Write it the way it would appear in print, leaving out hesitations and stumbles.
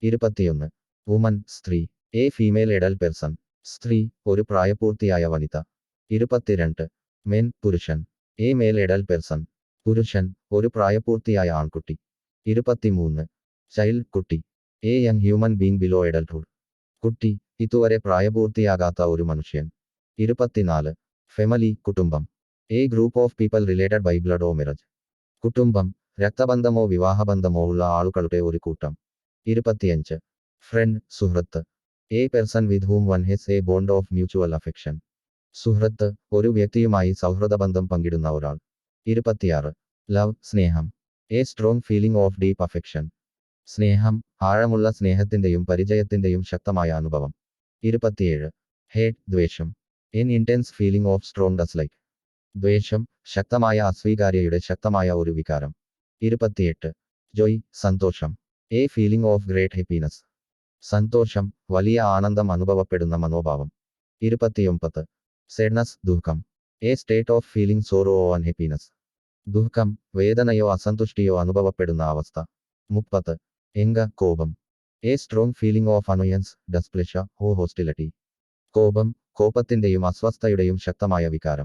21. Woman സ്ത്രീ. A female adult person. സ്ത്രീ, ഒരു പ്രായപൂർത്തിയായ വനിത. 22. മെൻ പുരുഷൻ. A male adult person. പുരുഷൻ, ഒരു പ്രായപൂർത്തിയായ ആൺകുട്ടി. 23. ചൈൽഡ് കുട്ടി. A young human being below adulthood. കുട്ടി, ഇതുവരെ പ്രായപൂർത്തിയാകാത്ത ഒരു മനുഷ്യൻ. 24. ഫെമിലി കുടുംബം. A group of people related by blood or marriage. കുടുംബം, രക്തബന്ധമോ വിവാഹബന്ധമോ ഉള്ള ആളുകളുടെ ഒരു കൂട്ടം. 25. ഫ്രണ്ട് സുഹൃത്ത്. A person with whom one has a bond of mutual affection. സുഹൃത്ത്, ഒരു വ്യക്തിയുമായി സൗഹൃദബന്ധം പങ്കിടുന്ന ഒരാൾ. 26. ലവ് സ്നേഹം. A strong feeling of deep affection. സ്നേഹം, ആഴമുള്ള സ്നേഹത്തിന്റെയും പരിചയത്തിന്റെയും ശക്തമായ അനുഭവം. 27. ഹേറ്റ് ദ്വേഷം. An intense feeling of strong dislike. ദ്വേഷം, ശക്തമായ അസ്വീകാര്യയുടെ ശക്തമായ ഒരു വികാരം. 28. ജോയ് സന്തോഷം. A feeling of great happiness. സന്തോഷം, വലിയ ആനന്ദം അനുഭവപ്പെടുന്ന മനോഭാവം. 29. സാഡ്നസ് ദുഃഖം. A state of feeling sorrow or unhappiness. ദുഃഖം, വേദനയോ അസന്തുഷ്ടിയോ അനുഭവപ്പെടുന്ന അവസ്ഥ. 30. കോപം. A strong feeling of annoyance, displeasure or hostility. കോപം, കോപത്തിന്റെയും അസ്വസ്ഥയുടെയും ശക്തമായ വികാരം.